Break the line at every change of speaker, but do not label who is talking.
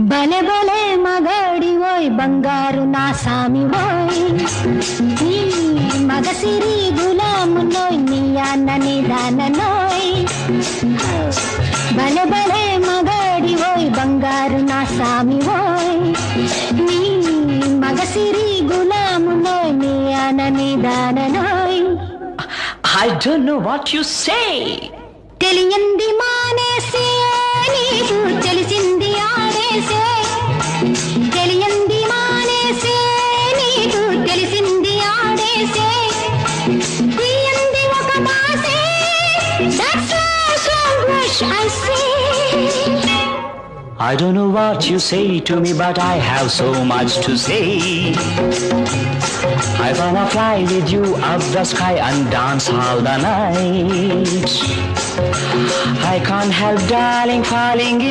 భలే భలే మగాడివోయ్ బంగారు నా సామివోయ్ నీ మగసిరి గులామునోయ్ నీ అన్నని దాననోయ్ భలే భలే మగాడివోయ్ బంగారు నా సామివోయ్ నీ మగసిరి గులామునోయ్ నీ అన్నని దాననోయ్.
I don't know what you say.
తెలియంది మానేసే నీకు తెలిసింది ఆడేసే తెలియంది మానేసే నీకు తెలిసింది ఆడేసే తీయంది ఒక మాసే that's why so wish I say.
I don't know what you say to me, but I have so much to say. I wanna fly with you up the sky and dance all the night. I can't help, darling, falling in